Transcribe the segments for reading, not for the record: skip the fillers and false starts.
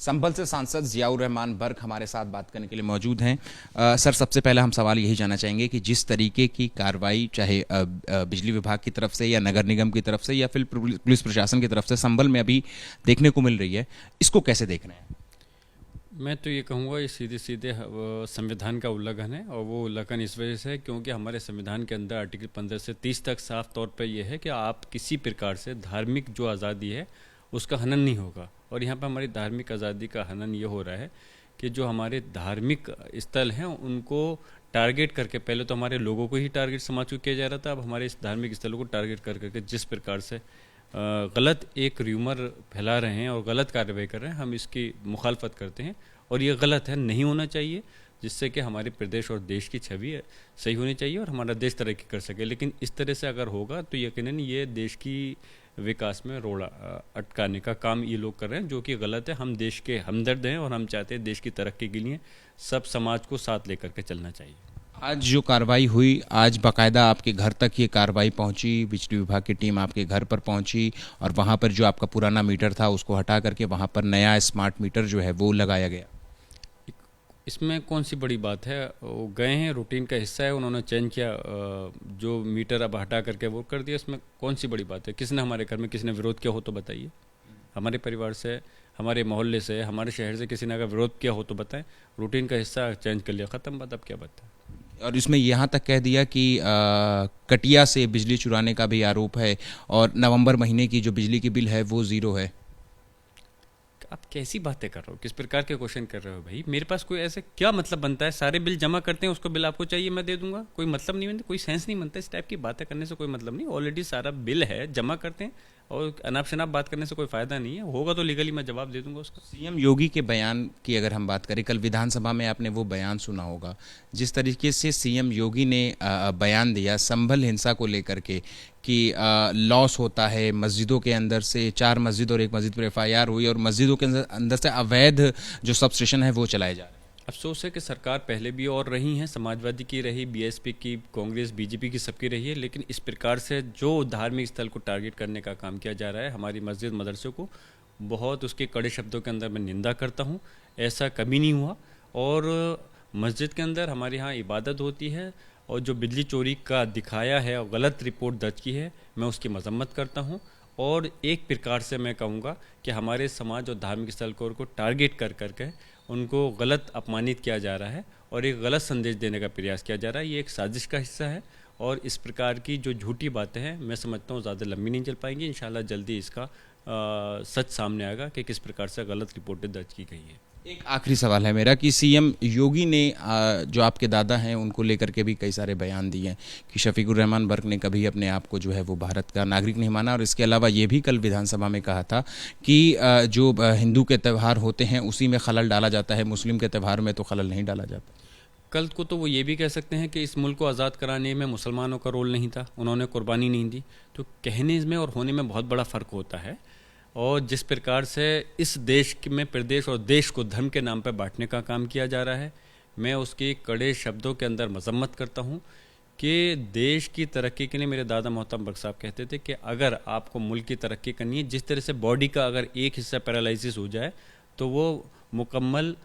संभल से सांसद जियाउर रहमान बर्क हमारे साथ बात करने के लिए मौजूद हैं। सर, सबसे पहले हम सवाल यही जानना चाहेंगे कि जिस तरीके की कार्रवाई चाहे बिजली विभाग की तरफ से या नगर निगम की तरफ से या फिर पुलिस प्रशासन की तरफ से संभल में अभी देखने को मिल रही है, इसको कैसे देख रहे हैं? मैं तो ये कहूँगा ये सीधे सीधे संविधान का उल्लंघन है, और वो उल्लंघन इस वजह से है क्योंकि हमारे संविधान के अंदर आर्टिकल 15 से 30 तक साफ तौर पर यह है कि आप किसी प्रकार से धार्मिक जो आज़ादी है उसका हनन नहीं होगा। और यहाँ पर हमारी धार्मिक आज़ादी का हनन ये हो रहा है कि जो हमारे धार्मिक स्थल हैं उनको टारगेट करके, पहले तो हमारे लोगों को ही टारगेट समाज को किया जा रहा था, अब हमारे इस धार्मिक स्थलों को टारगेट कर करके जिस प्रकार से गलत एक र्यूमर फैला रहे हैं और गलत कार्रवाई कर रहे हैं, हम इसकी मुखालफत करते हैं और ये गलत है, नहीं होना चाहिए, जिससे कि हमारे प्रदेश और देश की छवि सही होनी चाहिए और हमारा देश तरक्की कर सके। लेकिन इस तरह से अगर होगा तो यकीनन ये देश की विकास में रोड़ा अटकाने का काम ये लोग कर रहे हैं, जो कि गलत है। हम देश के हमदर्द हैं और हम चाहते हैं देश की तरक्की के लिए सब समाज को साथ लेकर के चलना चाहिए। आज जो कार्रवाई हुई, आज बाकायदा आपके घर तक ये कार्रवाई पहुंची, बिजली विभाग की टीम आपके घर पर पहुंची और वहां पर जो आपका पुराना मीटर था उसको हटा करके वहां पर नया स्मार्ट मीटर जो है वो लगाया गया। इसमें कौन सी बड़ी बात है, वो गए हैं, रूटीन का हिस्सा है, उन्होंने चेंज किया, जो मीटर अब हटा करके वो कर दिया, इसमें कौन सी बड़ी बात है? किसने हमारे घर में किसी ने विरोध किया हो तो बताइए। हमारे परिवार से, हमारे मोहल्ले से, हमारे शहर से किसी ने अगर विरोध किया हो तो बताएं। रूटीन का हिस्सा चेंज कर लिया, ख़त्म बात, अब क्या बात है? और इसमें यहाँ तक कह दिया कि कटिया से बिजली चुराने का भी आरोप है और नवंबर महीने की जो बिजली की बिल है वो ज़ीरो है। आप कैसी बातें कर रहे हो, किस प्रकार के क्वेश्चन कर रहे हो भाई? मेरे पास कोई ऐसे क्या मतलब बनता है? सारे बिल जमा करते हैं, उसको बिल आपको चाहिए मैं दे दूंगा, कोई मतलब नहीं बनता, कोई सेंस नहीं बनता। इस टाइप की बातें करने से कोई मतलब नहीं। ऑलरेडी सारा बिल है, जमा करते हैं, और अनाप शनाप बात करने से कोई फायदा नहीं है। होगा तो लीगली मैं जवाब दे दूंगा उसका। सीएम योगी के बयान की अगर हम बात करें, कल विधानसभा में आपने वो बयान सुना होगा, जिस तरीके से सीएम योगी ने बयान दिया संभल हिंसा को लेकर के कि लॉस होता है मस्जिदों के अंदर से, 4 मस्जिद और 1 मस्जिद पर एफआईआर हुई और मस्जिदों के अंदर से अवैध जो सब स्टेशन है वो चलाए जा रहे हैं। अफसोस है कि सरकार पहले भी और रही हैं, समाजवादी की रही, बीएसपी की, कांग्रेस, बीजेपी की, सबकी रही है, लेकिन इस प्रकार से जो धार्मिक स्थल को टारगेट करने का काम किया जा रहा है, हमारी मस्जिद मदरसे को, बहुत उसके कड़े शब्दों के अंदर मैं निंदा करता हूँ। ऐसा कभी नहीं हुआ। और मस्जिद के अंदर हमारे यहाँ इबादत होती है, और जो बिजली चोरी का दिखाया है और गलत रिपोर्ट दर्ज की है, मैं उसकी मजम्मत करता हूँ। और एक प्रकार से मैं कहूँगा कि हमारे समाज और धार्मिक स्थल को टारगेट कर करके उनको गलत अपमानित किया जा रहा है और एक गलत संदेश देने का प्रयास किया जा रहा है। ये एक साजिश का हिस्सा है और इस प्रकार की जो झूठी बातें हैं, मैं समझता हूँ ज़्यादा लंबी नहीं चल पाएंगी। इंशाल्लाह जल्दी इसका सच सामने आएगा कि किस प्रकार से गलत रिपोर्टें दर्ज की गई है। एक आखिरी सवाल है मेरा कि सीएम योगी ने जो आपके दादा हैं उनको लेकर के भी कई सारे बयान दिए हैं कि शफीकुर रहमान बर्क ने कभी अपने आप को जो है वो भारत का नागरिक नहीं माना, और इसके अलावा ये भी कल विधानसभा में कहा था कि जो हिंदू के त्यौहार होते हैं उसी में खलल डाला जाता है, मुस्लिम के त्यौहार में तो खलल नहीं डाला जाता। कल को तो वो ये भी कह सकते हैं कि इस मुल्क को आज़ाद कराने में मुसलमानों का रोल नहीं था, उन्होंने कुर्बानी नहीं दी। तो कहने में और होने में बहुत बड़ा फ़र्क होता है। और जिस प्रकार से इस देश में, प्रदेश और देश को धर्म के नाम पर बांटने का काम किया जा रहा है, मैं उसकी कड़े शब्दों के अंदर मजम्मत करता हूँ कि देश की तरक्की के लिए मेरे दादा मोहतरम बर्क साहब कहते थे कि अगर आपको मुल्क की तरक्की करनी है, जिस तरह से बॉडी का अगर एक हिस्सा पैरालिसिस हो जाए तो वो मुकम्मल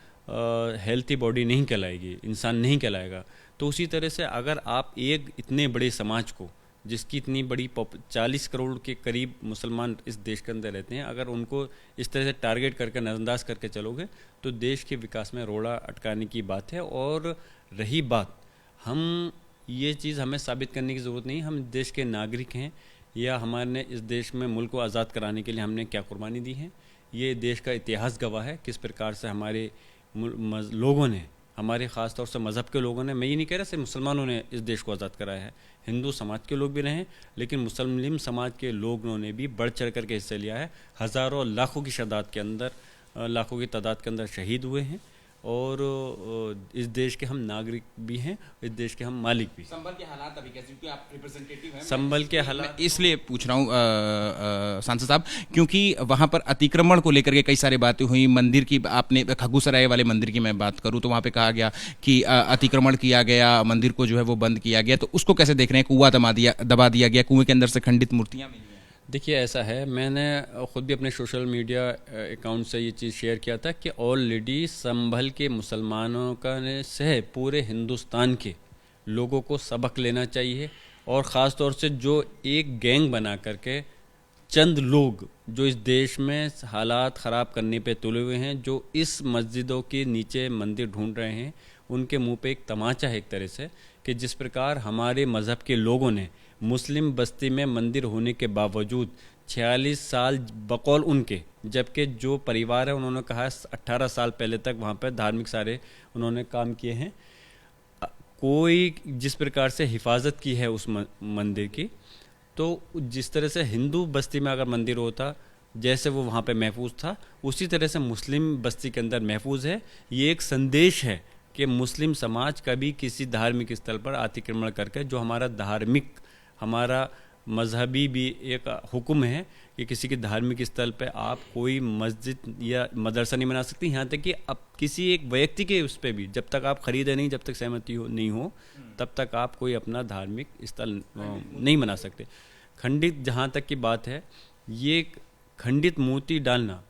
हेल्थी बॉडी नहीं कहलाएगी, इंसान नहीं कहलाएगा। तो उसी तरह से अगर आप एक इतने बड़े समाज को, जिसकी इतनी बड़ी 40 करोड़ के करीब मुसलमान इस देश के अंदर रहते हैं, अगर उनको इस तरह से टारगेट करके नज़रअंदाज करके चलोगे तो देश के विकास में रोड़ा अटकाने की बात है। और रही बात, हम ये चीज़ हमें साबित करने की ज़रूरत नहीं, हम देश के नागरिक हैं, या हमारे इस देश में मुल्क को आज़ाद कराने के लिए हमने क्या कुर्बानी दी है, ये देश का इतिहास गवाह है किस प्रकार से हमारे लोगों ने, हमारे ख़ास तौर से मज़हब के लोगों ने, मैं ये नहीं कह रहा सिर्फ मुसलमानों ने इस देश को आज़ाद कराया है, हिंदू समाज के लोग भी रहे, लेकिन मुस्लिम समाज के लोगों ने भी बढ़ चढ़ कर के हिस्सा लिया है। हज़ारों लाखों की तादाद के अंदर, लाखों की तादाद के अंदर शहीद हुए हैं। और इस देश के हम नागरिक भी हैं, इस देश के हम मालिक भी। संभल के हालात अभी कैसे, क्योंकि आप रिप्रेजेंटेटिव हैं? संभल के हालात इसलिए पूछ रहा हूँ सांसद साहब, क्योंकि वहाँ पर अतिक्रमण को लेकर के कई सारी बातें हुई। मंदिर की, आपने खग्गूसराय वाले मंदिर की मैं बात करूँ तो वहाँ पे कहा गया कि अतिक्रमण किया गया, मंदिर को जो है वो बंद किया गया, तो उसको कैसे देख रहे हैं? कुआं दबा दिया गया, कुएं के अंदर से खंडित मूर्तियाँ मिली हैं। देखिए ऐसा है, मैंने ख़ुद भी अपने सोशल मीडिया अकाउंट से ये चीज़ शेयर किया था कि ऑलरेडी संभल के मुसलमानों का ने से पूरे हिंदुस्तान के लोगों को सबक लेना चाहिए। और ख़ास तौर से जो एक गैंग बना करके चंद लोग जो इस देश में हालात ख़राब करने पे तुले हुए हैं, जो इस मस्जिदों के नीचे मंदिर ढूंढ रहे हैं, उनके मुंह पे एक तमाचा है एक तरह से, कि जिस प्रकार हमारे मज़हब के लोगों ने मुस्लिम बस्ती में मंदिर होने के बावजूद 46 साल बकौल उनके, जबकि जो परिवार है उन्होंने कहा 18 साल पहले तक वहाँ पर धार्मिक सारे उन्होंने काम किए हैं, कोई जिस प्रकार से हिफाजत की है उस मंदिर की, तो जिस तरह से हिंदू बस्ती में अगर मंदिर होता जैसे वो वहाँ पे महफूज था, उसी तरह से मुस्लिम बस्ती के अंदर महफूज है। ये एक संदेश है कि मुस्लिम समाज कभी किसी धार्मिक स्थल पर अतिक्रमण करके, जो हमारा धार्मिक, हमारा मजहबी भी एक हुक्म है कि किसी के धार्मिक स्थल पे आप कोई मस्जिद या मदरसा नहीं बना सकती, यहाँ तक कि अब किसी एक व्यक्ति के उस पर भी जब तक आप खरीदे नहीं, जब तक सहमति नहीं हो, तब तक आप कोई अपना धार्मिक स्थल नहीं बना सकते। खंडित जहाँ तक की बात है, ये खंडित मूर्ति डालना,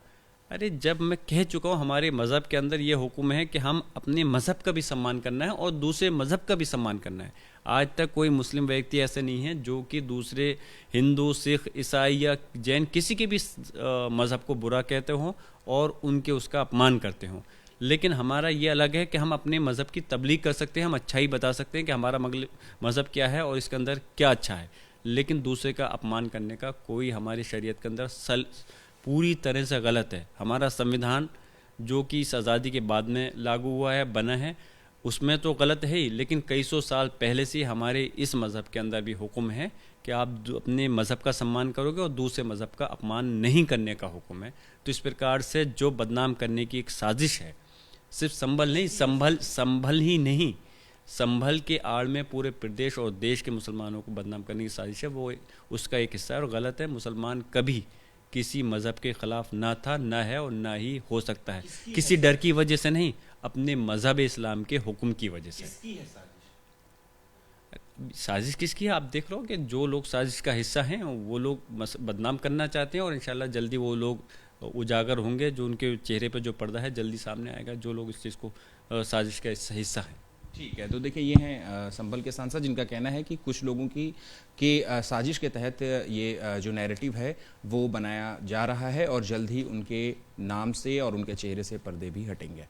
अरे जब मैं कह चुका हूँ हमारे मज़हब के अंदर ये हुक्म है कि हम अपने मज़हब का भी सम्मान करना है और दूसरे मज़हब का भी सम्मान करना है। आज तक कोई मुस्लिम व्यक्ति ऐसे नहीं है जो कि दूसरे हिंदू, सिख, ईसाई या जैन किसी के भी मज़हब को बुरा कहते हों और उनके उसका अपमान करते हों। लेकिन हमारा ये अलग है कि हम अपने मज़हब की तबलीग कर सकते हैं, हम अच्छाई बता सकते हैं कि हमारा मज़हब क्या है और इसके अंदर क्या अच्छा है, लेकिन दूसरे का अपमान करने का कोई हमारी शरीयत के अंदर पूरी तरह से गलत है। हमारा संविधान जो कि इस आज़ादी के बाद में लागू हुआ है, बना है, उसमें तो गलत है ही, लेकिन कई सौ साल पहले से हमारे इस मज़हब के अंदर भी हुक्म है कि आप अपने मज़हब का सम्मान करोगे और दूसरे मज़हब का अपमान नहीं करने का हुक्म है। तो इस प्रकार से जो बदनाम करने की एक साजिश है, सिर्फ संभल नहीं, संभल ही नहीं, संभल के आड़ में पूरे प्रदेश और देश के मुसलमानों को बदनाम करने की साजिश है, वो उसका एक हिस्सा है और गलत है। मुसलमान कभी किसी मज़हब के ख़िलाफ़ ना था, ना है और ना ही हो सकता है, किसी डर की वजह से नहीं, अपने मज़हब इस्लाम के हुक्म की वजह से। साजिश किसकी है? आप देख रहे हो कि जो लोग साजिश का हिस्सा हैं वो लोग बदनाम करना चाहते हैं और इंशाल्लाह जल्दी वो लोग उजागर होंगे, जो उनके चेहरे पर जो पर्दा है जल्दी सामने आएगा, जो लोग इस चीज़ को साजिश का हिस्सा हैं। ठीक है, तो देखिए ये हैं संभल के सांसद, जिनका कहना है कि कुछ लोगों की साजिश के तहत ये जो नैरेटिव है वो बनाया जा रहा है और जल्द ही उनके नाम से और उनके चेहरे से पर्दे भी हटेंगे।